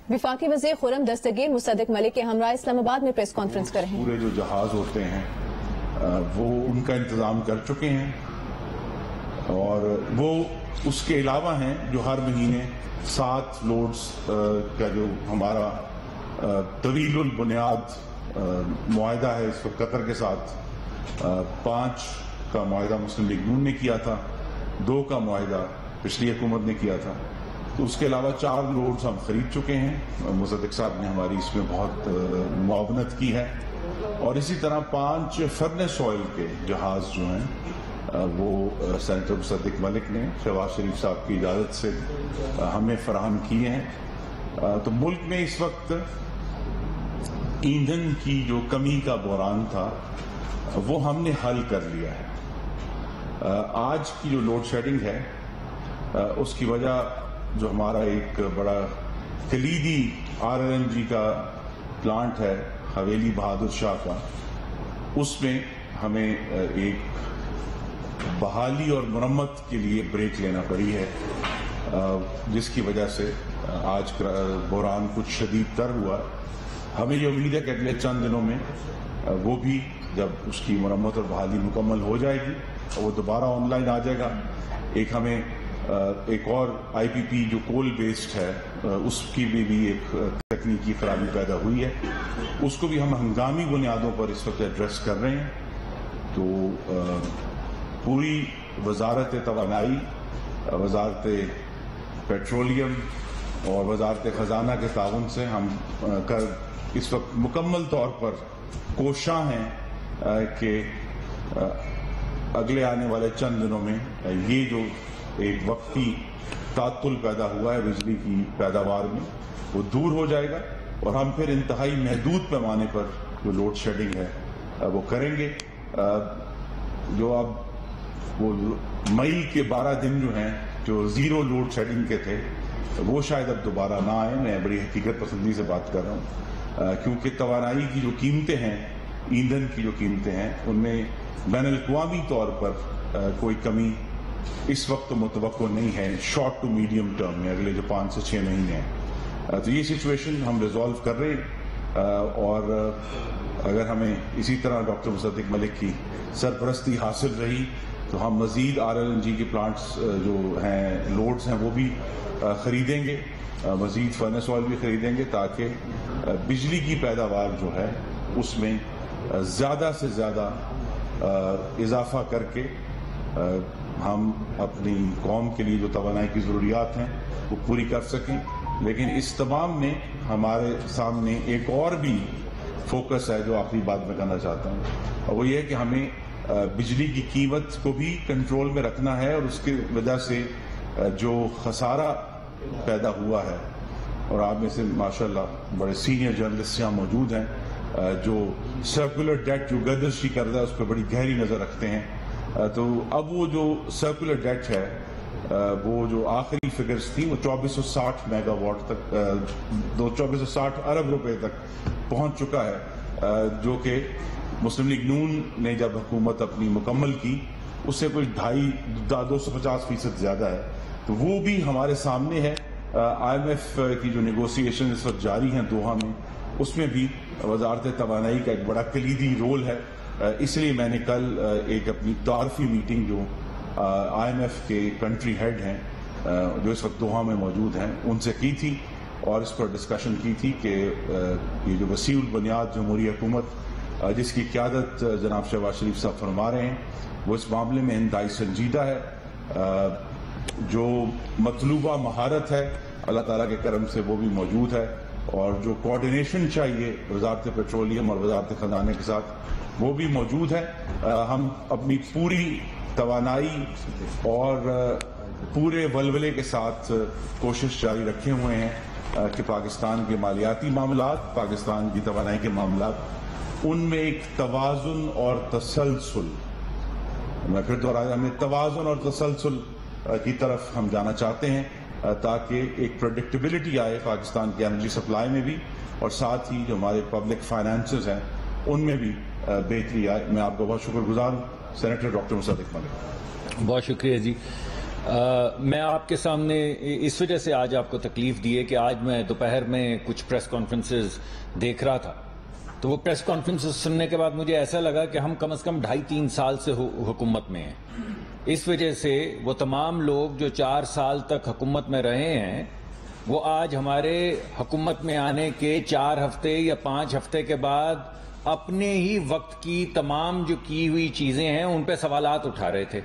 وفاقی وزیر خرم دستگیر مصدق ملک کے ہمراہ اسلام آباد میں پریس کانفرنس کر رہے ہیں. پورے جو جہاز ہوتے ہیں وہ ان کا انتظام کر چکے ہیں اور وہ اس کے علاوہ ہیں جو ہر مہینے 7 لوڈز کا جو ہمارا طویل البنیاد معاہدہ ہے اس وقت قطر کے ساتھ. 5 کا معاہدہ مسلم لیگ نون نے کیا تھا, 2 کا معاہدہ پچھلی حکومت نے کیا تھا, تو اس کے علاوہ 4 لوڈز ہم خرید چکے ہیں. مصدق صاحب نے ہماری اس میں بہت معاونت کی ہے. اور اسی طرح 5 فرنس آئل کے جہاز جو ہیں وہ سینیٹر مصدق ملک نے شہباز شریف صاحب کی اجازت سے ہمیں فراہم کیے ہیں. تو ملک میں اس وقت ایندھن کی جو کمی کا بحران تھا وہ ہم نے حل کر لیا ہے. آج کی جو لوڈ شیڈنگ ہے اس کی وجہ جو ہمارا ایک بڑا کلیدی RLNG کا پلانٹ ہے حویلی بہادر شاہ کا, اس میں ہمیں ایک بحالی اور مرمت کے لیے بریک لینا پڑی ہے, جس کی وجہ سے آج بحران کچھ شدید تر ہوا. ہمیں یہ امید ہے کہ اگلے چند دنوں میں وہ بھی جب اس کی مرمت اور بحالی مکمل ہو جائے گی وہ دوبارہ آن لائن آ جائے گا. ہمیں ایک اور IPP جو کول بیسڈ ہے اس کی بھی ایک تکنیکی خرابی پیدا ہوئی ہے, اس کو بھی ہم ہنگامی بنیادوں پر اس وقت ایڈریس کر رہے ہیں. تو پوری وزارت توانائی, وزارت پیٹرولیم اور وزارت خزانہ کے تعاون سے ہم اس وقت مکمل طور پر کوشاں ہیں کہ اگلے آنے والے چند دنوں میں یہ جو ایک وقتی تعطل پیدا ہوا ہے بجلی کی پیداوار میں وہ دور ہو جائے گا اور ہم پھر انتہائی محدود پیمانے پر جو لوڈ شیڈنگ ہے وہ کریں گے. جو اب وہ مئی کے 12 دن جو ہیں جو زیرو لوڈ شیڈنگ کے تھے وہ شاید اب دوبارہ نہ آئیں. میں بڑی حقیقت پسندی سے بات کر رہا ہوں کیونکہ توانائی کی جو قیمتیں ہیں, ایندھن کی جو قیمتیں ہیں, ان میں بین الاقوامی طور پر کوئی کمی اس وقت متوقع نہیں ہے شارٹ ٹو میڈیم ٹرم میں, اگلے جو 5 سے 6 مہینے ہیں. تو یہ سچویشن ہم ریزالو کر رہے ہیں اور اگر ہمیں اسی طرح ڈاکٹر مصدق ملک کی سرپرستی حاصل رہی تو ہم مزید RLNG کے پلانٹس جو ہیں لوڈز ہیں وہ بھی خریدیں گے, مزید فرنس آئل بھی خریدیں گے تاکہ بجلی کی پیداوار جو ہے اس میں زیادہ سے زیادہ اضافہ کر کے ہم اپنی قوم کے لیے جو توانائی کی ضروریات ہیں وہ پوری کر سکیں. لیکن اس تمام میں ہمارے سامنے ایک اور بھی فوکس ہے جو آخری بات میں کہنا چاہتا ہوں, اور وہ یہ ہے کہ ہمیں بجلی کی قیمت کو بھی کنٹرول میں رکھنا ہے اور اس کی وجہ سے جو خسارہ پیدا ہوا ہے, اور آپ میں سے ماشاءاللہ بڑے سینئر جرنلسٹ یہاں موجود ہیں جو سرکولر ڈیٹ جو گردشی کر رہا ہے اس پہ بڑی گہری نظر رکھتے ہیں. تو اب وہ جو سرکولر ڈیٹ ہے وہ جو آخری فگرز تھی وہ 2460 میگا واٹ تک 2460 ارب روپے تک پہنچ چکا ہے, جو کہ مسلم لیگ نون نے جب حکومت اپنی مکمل کی اس سے کوئی 250% زیادہ ہے. تو وہ بھی ہمارے سامنے ہے. IMF کی جو نیگوسیشن اس وقت جاری ہیں دوحہ میں, اس میں بھی وزارت توانائی کا ایک بڑا کلیدی رول ہے. اس لیے میں نے کل ایک اپنی تعارفی میٹنگ جو IMF کے کنٹری ہیڈ ہیں جو اس وقت دوحہ میں موجود ہیں ان سے کی تھی اور اس پر ڈسکشن کی تھی کہ یہ جو وسیع البنیاد جمہوری حکومت جس کی قیادت جناب شہباز شریف صاحب فرما رہے ہیں وہ اس معاملے میں انتہائی سنجیدہ ہے. جو مطلوبہ مہارت ہے اللہ تعالیٰ کے کرم سے وہ بھی موجود ہے, اور جو کوارڈینیشن چاہیے وزارت پیٹرولیم اور وزارت خزانے کے ساتھ وہ بھی موجود ہے. ہم اپنی پوری توانائی اور پورے ولولے کے ساتھ کوشش جاری رکھے ہوئے ہیں کہ پاکستان کے مالیاتی معاملات, پاکستان کی توانائی کے معاملات, ان میں ایک توازن اور تسلسل, میں پھر دوہرایا, ہمیں توازن اور تسلسل کی طرف ہم جانا چاہتے ہیں تاکہ ایک پریڈکٹیبلٹی آئے پاکستان کی انرجی سپلائی میں بھی, اور ساتھ ہی جو ہمارے پبلک فائنانسز ہیں ان میں بھی بہتری آئے. میں آپ کا بہت شکر گزار ہوں سینیٹر ڈاکٹر مصدق ملک. بہت شکریہ جی. میں آپ کے سامنے اس وجہ سے آج آپ کو تکلیف دی ہے کہ آج میں دوپہر میں کچھ پریس کانفرنسز دیکھ رہا تھا، تو وہ پریس کانفرنسز سننے کے بعد مجھے ایسا لگا کہ ہم کم از کم 2.5-3 سال سے حکومت میں ہیں۔ اس وجہ سے وہ تمام لوگ جو 4 سال تک حکومت میں رہے ہیں، وہ آج ہمارے حکومت میں آنے کے 4 ہفتے یا 5 ہفتے کے بعد اپنے ہی وقت کی تمام جو کی ہوئی چیزیں ہیں ان پہ سوالات اٹھا رہے تھے۔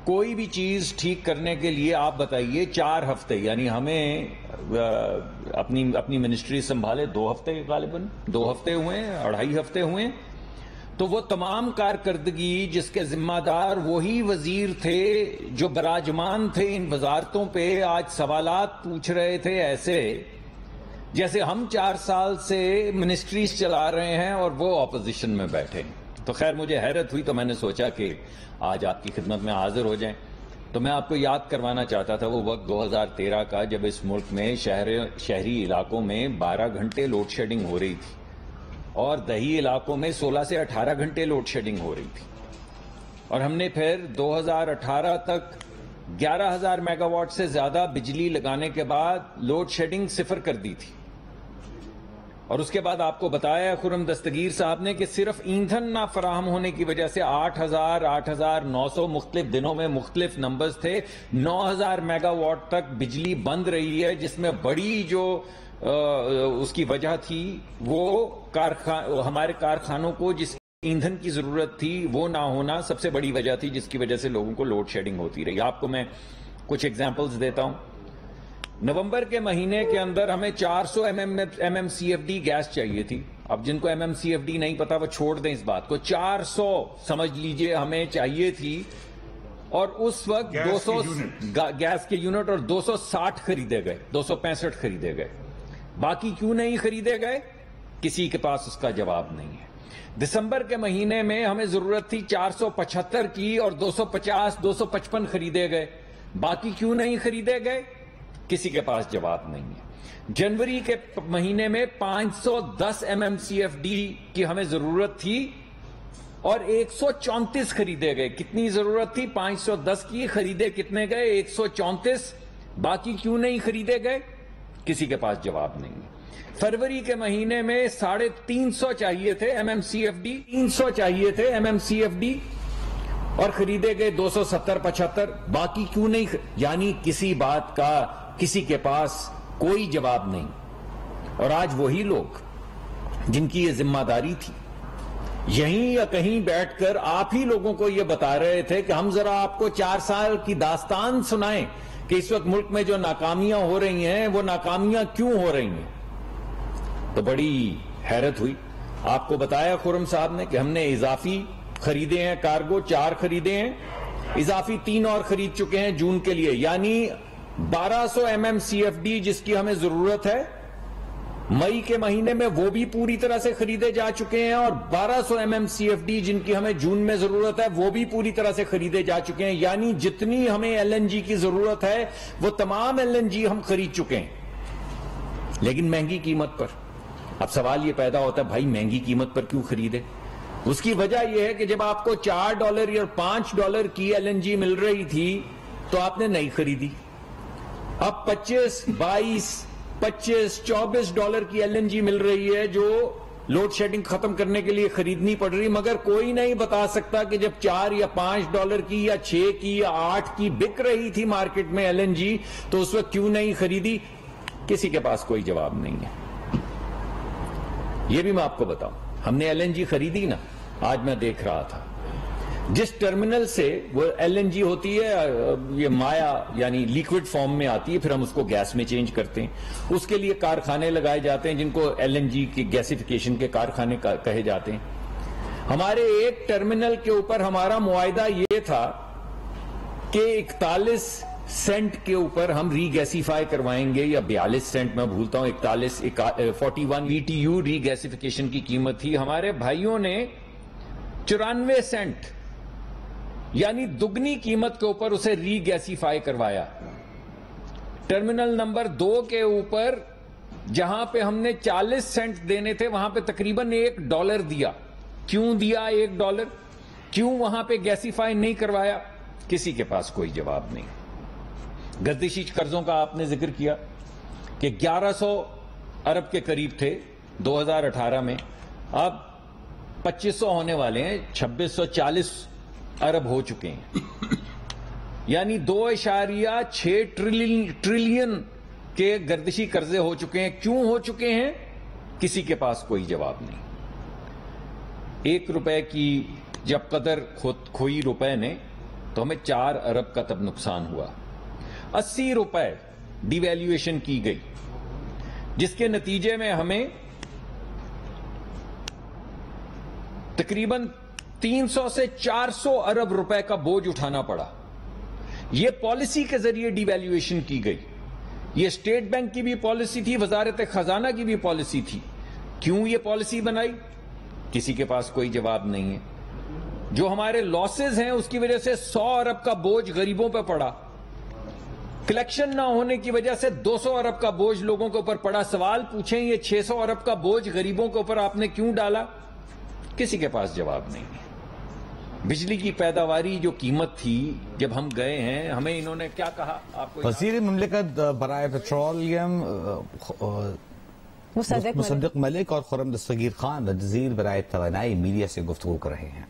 کوئی بھی چیز ٹھیک کرنے کے لیے آپ بتائیے 4 ہفتے، یعنی ہمیں اپنی منسٹری سنبھالے 2 ہفتے، غالباً 2 ہفتے ہوئے ہیں، 2.5 ہفتے ہوئے ہیں، تو وہ تمام کارکردگی جس کے ذمہ دار وہی وزیر تھے جو براجمان تھے ان وزارتوں پہ، آج سوالات پوچھ رہے تھے ایسے جیسے ہم 4 سال سے منسٹریز چلا رہے ہیں اور وہ اپوزیشن میں بیٹھے۔ تو خیر مجھے حیرت ہوئی، تو میں نے سوچا کہ آج آپ کی خدمت میں حاضر ہو جائیں۔ تو میں آپ کو یاد کروانا چاہتا تھا وہ وقت 2013 کا، جب اس ملک میں شہری علاقوں میں 12 گھنٹے لوڈ شیڈنگ ہو رہی تھی اور دیہی علاقوں میں 16 سے 18 گھنٹے لوڈ شیڈنگ ہو رہی تھی، اور ہم نے پھر 2018 تک 11,000 میگا واٹ سے زیادہ بجلی لگانے کے بعد لوڈ شیڈنگ 0 کر دی تھی۔ اور اس کے بعد آپ کو بتایا خرم دستگیر صاحب نے کہ صرف ایندھن نہ فراہم ہونے کی وجہ سے 8,900 مختلف دنوں میں مختلف نمبرز تھے، 9,000 میگا واٹ تک بجلی بند رہی ہے، جس میں بڑی جو اس کی وجہ تھی وہ ہمارے کارخانوں کو جس ایندھن کی ضرورت تھی وہ نہ ہونا سب سے بڑی وجہ تھی، جس کی وجہ سے لوگوں کو لوڈ شیڈنگ ہوتی رہی۔ آپ کو میں کچھ ایگزامپلز دیتا ہوں۔ نومبر کے مہینے کے اندر ہمیں 400 MMCFD گیس چاہیے تھی۔ اب جن کو MMCFD نہیں پتا وہ چھوڑ دیں اس بات کو، 400 سمجھ لیجئے ہمیں چاہیے تھی، اور اس وقت 200 گیس کے یونٹ اور 260 خریدے گئے، 265 خریدے گئے۔ باقی کیوں نہیں خریدے گئے؟ کسی کے پاس اس کا جواب نہیں ہے۔ دسمبر کے مہینے میں ہمیں ضرورت تھی 475 کی اور 250 255 خریدے گئے۔ باقی کیوں نہیں خریدے گئے؟ کسی کے پاس جواب نہیں ہے۔ جنوری کے مہینے میں 510 MMCFD کی ہمیں ضرورت تھی اور 134 خریدے گئے۔ کتنی ضرورت تھی؟ 510 کی، خریدے کتنے گئے؟ 134۔ باقی کیوں نہیں خریدے گئے؟ کسی کے پاس جواب نہیں ہے۔ فروری کے مہینے میں 350 چاہیے تھے MMCFD، 300 چاہیے تھے MMCFD اور خریدے گئے 270-75۔ باقی کیوں نہیں؟ یعنی کسی بات کا کسی کے پاس کوئی جواب نہیں۔ اور آج وہی لوگ جن کی یہ ذمہ داری تھی یہیں یا کہیں بیٹھ کر آپ ہی لوگوں کو یہ بتا رہے تھے کہ ہم ذرا آپ کو 4 سال کی داستان سنائیں کہ اس وقت ملک میں جو ناکامیاں ہو رہی ہیں وہ ناکامیاں کیوں ہو رہی ہیں، تو بڑی حیرت ہوئی۔ آپ کو بتایا خرم صاحب نے کہ ہم نے اضافی خریدے ہیں، کارگو 4 خریدے ہیں، اضافی 3 اور خرید چکے ہیں جون کے لیے، یعنی 1200 MMCFD جس کی ہمیں ضرورت ہے مئی کے مہینے میں وہ بھی پوری طرح سے خریدے جا چکے ہیں، اور 1200 MMCFD جن کی ہمیں جون میں ضرورت ہے وہ بھی پوری طرح سے خریدے جا چکے ہیں۔ یعنی جتنی ہمیں LNG کی ضرورت ہے وہ تمام LNG ہم خرید چکے ہیں، لیکن مہنگی قیمت پر۔ اب سوال یہ پیدا ہوتا ہے بھائی مہنگی قیمت پر کیوں خریدے؟ اس کی وجہ یہ ہے کہ جب آپ کو $4 یا $5 کی LNG مل رہی تھی تو آپ نے نہیں خریدی۔ اب 25, 22, 25, $24 کی LNG مل رہی ہے جو لوڈ شیڈنگ ختم کرنے کے لیے خریدنی پڑ رہی، مگر کوئی نہیں بتا سکتا کہ جب $4 یا $5 کی یا 6 کی یا 8 کی بک رہی تھی مارکیٹ میں LNG تو اس وقت کیوں نہیں خریدی؟ کسی کے پاس کوئی جواب نہیں ہے۔ یہ بھی میں آپ کو بتاؤں، ہم نے LNG خریدی نا، آج میں دیکھ رہا تھا جس ٹرمینل سے وہ LNG ہوتی ہے یہ مایا یعنی لیکوڈ فارم میں آتی ہے، پھر ہم اس کو گیس میں چینج کرتے ہیں، اس کے لیے کارخانے لگائے جاتے ہیں جن کو LNG کی گیسیفیکیشن کے کارخانے کہے جاتے ہیں۔ ہمارے ایک ٹرمینل کے اوپر ہمارا معاہدہ یہ تھا کہ 41 سینٹ کے اوپر ہم ری گیسیفائی کروائیں گے، یا 42 سینٹ میں بھولتا ہوں، 41 BTU ری گیسیفیکیشن کی قیمت تھی۔ ہمارے بھائیوں نے 94 سینٹ یعنی دگنی قیمت کے اوپر اسے ری گیسیفائی کروایا۔ ٹرمینل نمبر 2 کے اوپر جہاں پہ ہم نے 40 سینٹ دینے تھے وہاں پہ تقریباً $1 دیا۔ کیوں دیا $1؟ کیوں وہاں پہ گیسیفائی نہیں کروایا؟ کسی کے پاس کوئی جواب نہیں۔ گردشی قرضوں کا آپ نے ذکر کیا کہ 1100 ارب کے قریب تھے 2018 میں، اب 2500 ہونے والے ہیں، 2640 ارب ہو چکے ہیں، یعنی 2.6 ٹریلین کے گردشی قرضے ہو چکے ہیں۔ کیوں ہو چکے ہیں؟ کسی کے پاس کوئی جواب نہیں۔ 1 روپے کی جب قدر کھوئی روپے نے تو ہمیں 4 ارب کا تب نقصان ہوا۔ 80 روپے ڈی ویلیویشن کی گئی، جس کے نتیجے میں ہمیں تقریباً 300 سے 400 ارب روپے کا بوجھ اٹھانا پڑا۔ یہ پالیسی کے ذریعے ڈی ویلیویشن کی گئی، یہ اسٹیٹ بینک کی بھی پالیسی تھی، وزارت خزانہ کی بھی پالیسی تھی۔ کیوں یہ پالیسی بنائی؟ کسی کے پاس کوئی جواب نہیں ہے۔ جو ہمارے لاسز ہیں اس کی وجہ سے 100 ارب کا بوجھ غریبوں پہ پڑا، کلیکشن نہ ہونے کی وجہ سے 200 ارب کا بوجھ لوگوں کے اوپر پڑا۔ سوال پوچھیں یہ 600 ارب کا بوجھ غریبوں کے اوپر آپ نے کیوں ڈالا؟ کسی کے پاس جواب نہیں ہے۔ بجلی کی پیداواری جو قیمت تھی، جب ہم گئے ہیں ہمیں انہوں نے کیا کہا؟ آپ کو وزیر مملکت برائے پیٹرولیم مصدق ملک اور خرم دستگیر خان الجزیر برائے توانائی میڈیا سے گفتگو کر رہے ہیں۔